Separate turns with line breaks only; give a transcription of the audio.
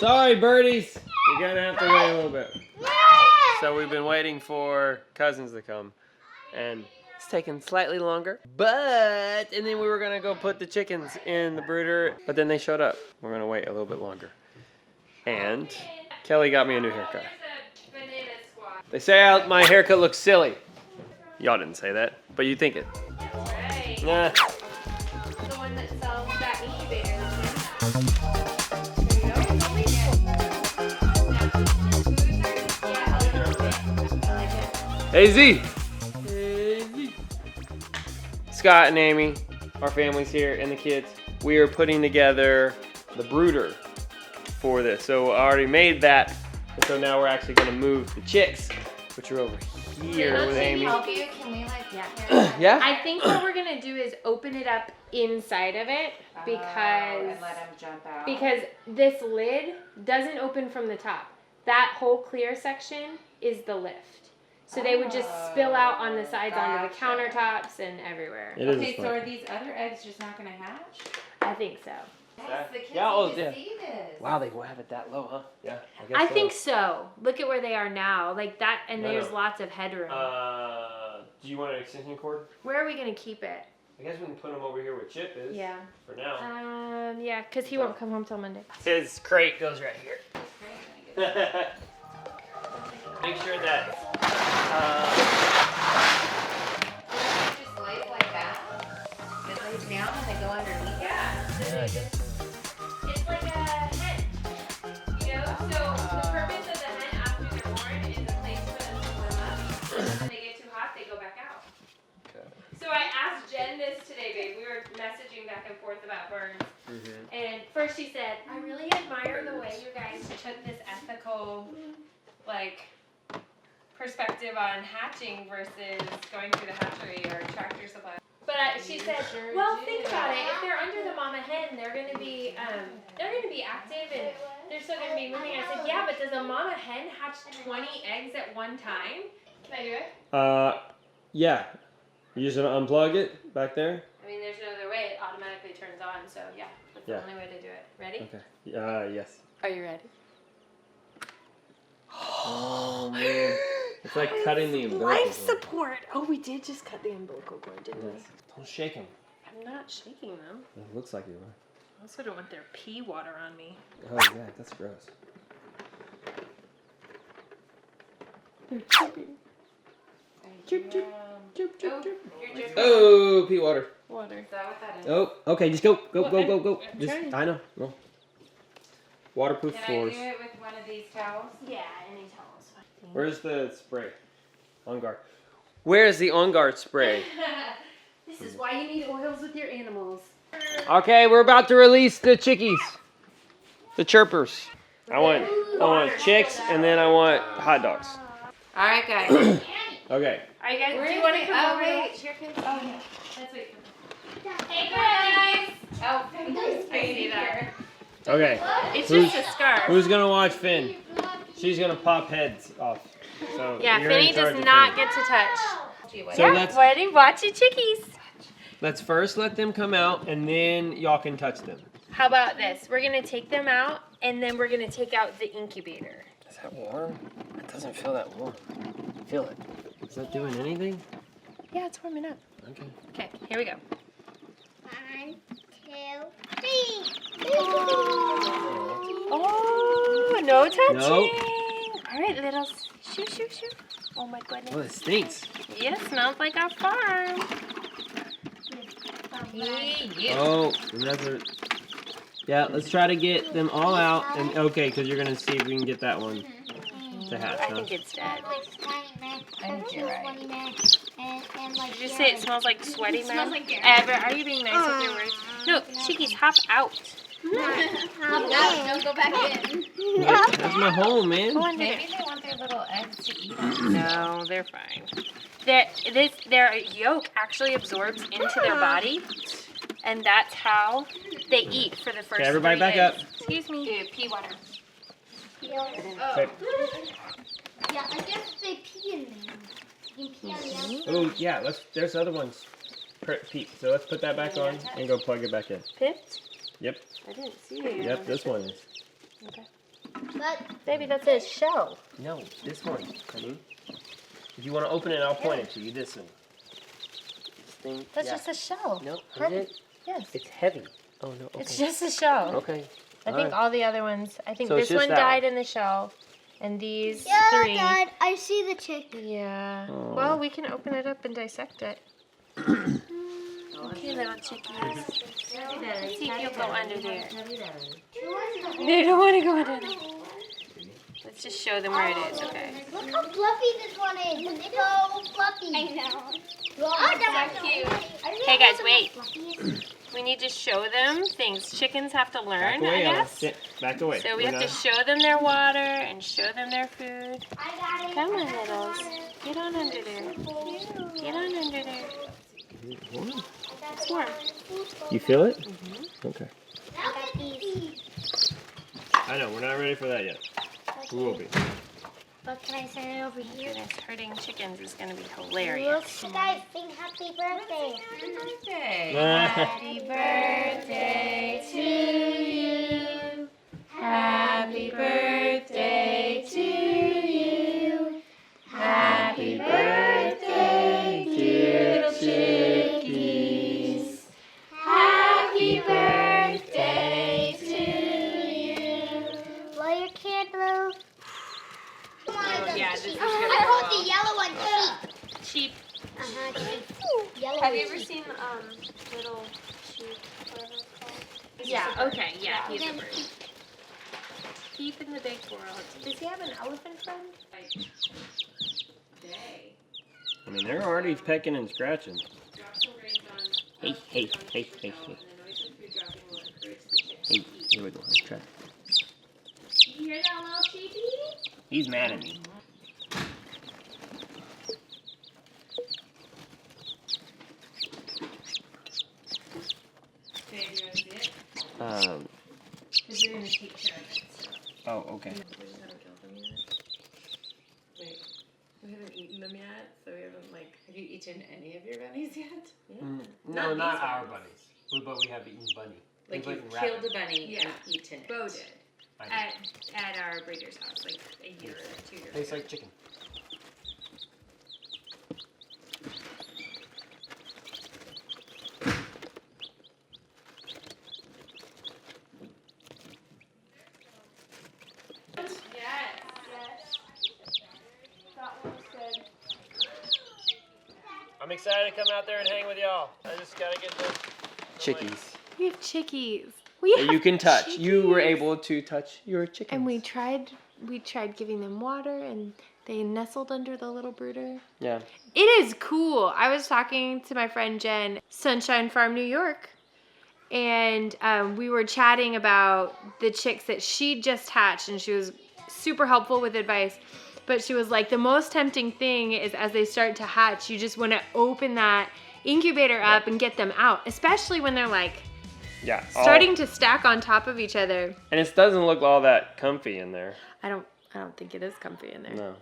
Sorry, birdies. You're gonna have to wait a little bit. So we've been waiting for cousins to come, and it's taken slightly longer. And then we were gonna go put the chickens in the brooder, but then they showed up. We're gonna wait a little bit longer. And Kelly got me a new haircut. They say my haircut looks silly. Y'all didn't say that, but you think it.
Right.
Nah.
The one that sells that incubator.
Hey Z. Hey Z. Scott and Amy, our family's here, and the kids. We are putting together the brooder for this. So I already made that, and so now we're actually going to move the chicks, which are over here with Amy.
Help you? Can we like
Yeah?
I think what we're gonna do is open it up inside of it because
and let them jump out.
because this lid doesn't open from the top. That whole clear section is the lift. So they would just spill out on the sides onto the countertops and everywhere.
It is
Okay, so
fun.
are these other eggs just not going to hatch?
I think so.
Yes, the kids
Yeah, oh,
need to
yeah.
see this.
Wow, they will have it that low, huh? Yeah, I guess
I
so.
think so. Look at where they are now. Like that, and
No,
there's
no.
lots of headroom.
Do you want an extension cord?
Where are we gonna keep it?
I guess we can put them over here where Chip is.
Yeah.
For now.
Yeah, because he won't come home till Monday.
His crate goes right here. Make sure that.
Just lays like that. It lays down and they go underneath.
It's like a hen. You know, so the purpose of the hen after they're born is a place for them to warm up. And when they get too hot, they go back out.
Okay.
So I asked Jen this today, babe. We were messaging back and forth about birds. And first she said, I really admire the way you guys took this ethical, like, perspective on hatching versus going through the hatchery or tractor supply. But she said, well, think about it. If they're under the mama hen, they're gonna be active and they're still gonna be moving. I said, yeah, but does a mama hen hatch 20 eggs at one time? Can I do it?
Yeah. You just gonna unplug it back there?
I mean, there's no other way. It automatically turns on. So yeah, that's the only way to do it. Ready?
Okay. Yes.
Are you ready?
Oh man. It's like cutting the umbilical
Life
cord.
support. Oh, we did just cut the umbilical cord, didn't we?
Don't shake them.
I'm not shaking them.
It looks like you are.
I also don't want their pee water on me.
Oh yeah, that's gross.
They're dripping.
Drip, drip,
Drip, drip, drip.
You're dripping.
Oh, pee water.
Water.
Is that what that is?
Oh, okay, just go. Go.
I'm
Just,
trying.
I know. No. Waterproof
Can
floors.
I do it with one of these towels?
Yeah, any towel's fine.
Where's the spray? On guard. Where's the on guard spray?
This is why you need oils with your animals.
Okay, we're about to release the chickies. The chirpers. I want chicks and then I want hot dogs.
All right, guys.
Okay.
Are you guys?
Where
do you
is
want to
it?
come
Oh,
over
wait.
to watch your kids? Oh yeah. Let's wait for them. Hey guys!
Oh,
Are you see that?
Okay.
It's
Who's-
just a scarf.
Who's gonna watch Finn? She's gonna pop heads off. So
Yeah,
you're
Finny
in charge
does
of
not
Finny.
get to touch.
So
Yeah, ready? Watch your chickies.
let's first let them come out and then y'all can touch them.
How about this? We're gonna take them out and then we're gonna take out the incubator.
Is that warm? It doesn't feel that warm. Feel it. Is that doing anything?
Yeah, it's warming up.
Okay.
Okay, here we go.
1, 2, 3.
Oh, no touching.
Nope.
All right, little shoo. Oh my
Oh,
goodness.
it stinks.
Yeah, smells like our farm. Yeah.
Oh, another. Yeah, let's try to get them all out. And okay, because you're gonna see if we can get that one to hatch.
I
Huh?
think it's dead.
I think you're right.
Did you say it smells like sweaty, man?
smells like
Ever? Are you being nice with your words? No, chickies, hop out.
Don't go back in.
That's my home, man.
Go under there.
Maybe they want their little eggs to eat.
No, they're fine. Their yolk actually absorbs into their body, and that's how they eat for the first.
Okay, everybody
3
back
days.
up.
Excuse me. Pee water.
Okay.
Yeah, I guess they pee in there. You pee on the outside.
Oh yeah, there's other ones. Pete, so let's put that back on and go plug it back in.
Pipped?
Yep.
I didn't see it.
Yep, this one is.
Okay.
But
Baby, that's a shell.
No, this one, honey. If you want to open it, I'll point it to you. This one. This thing.
That's
yeah.
just a shell.
No,
Honey.
is it?
Yes.
It's heavy. Oh no. Okay.
It's just a shell.
Okay.
I think all the other ones. I think
So it's
this
just
one
that
died in the shell, and these
yeah,
three.
Dad, I see the chick.
Yeah.
Oh.
Well, we can open it up and dissect it. Okay, little chickies. See if you'll go under there. They don't want to go under there. Let's just show them where it is, okay?
Look how fluffy this one is. It's so fluffy. I know. Oh, that's
cute. Hey guys, wait. We need to show them things. Chickens have to learn,
Back away,
I
Ella.
guess.
Sit. Back away.
So we
We're
have to
not-
show them their water and show them their food.
I got it.
Come on, littles. Get on under there. Get on under there. It's warm.
You feel it?
Mm-hmm.
Okay.
I got these.
I know, we're not ready for that yet. We will be.
But can I set it over here?
This hurting chickens is going to be hilarious.
Look, guys, sing happy birthday.
Happy birthday to you. Happy birthday to you. Happy birthday, dear chickies. Happy birthday to you.
Blow your candle.
Yeah, this is
I
gonna
hold
go
the yellow one
cheap.
cheap. Cheap. Yellow
Have
is
you ever
cheap.
seen Little Sheep, whatever it's called? Yeah, okay, yeah, he's a bird. Sheep in the big world. Does he have an elephant friend?
I mean, they're already pecking and scratching. Hey, hey, hey, hey, hey. Hey, here we go. Let's try.
You hear that little sheepy?
He's mad at me.
Babe, you want to see it? Because you're going to take care of it. So.
Oh, okay.
We just haven't killed them yet. Wait, we haven't eaten them yet, so we haven't, like...
Have you eaten any of your bunnies yet?
Yeah.
No,
Not
not
these
our
ones.
bunnies. But we have eaten bunny.
Like
We've
you've
eaten
killed
rabbit.
a bunny
Yeah.
and eaten it.
Bo did.
I
At our breeder's house, like a year or 2 years
Tastes
ago.
like chicken. I'm excited to come out there and hang with y'all. I just gotta get the chickies.
We have chickies. We
That you can touch. You were able to touch your chickens.
And we tried giving them water, and they nestled under the little brooder.
Yeah.
It is cool. I was talking to my friend Jen, Sunshine Farm, New York, and we were chatting about the chicks that she just hatched, and she was super helpful with advice. But she was like, the most tempting thing is as they start to hatch, you just want to open that incubator up and get them out, especially when they're like starting to stack on top of each other.
And it doesn't look all that comfy in there.
I don't think it is comfy in there.
No.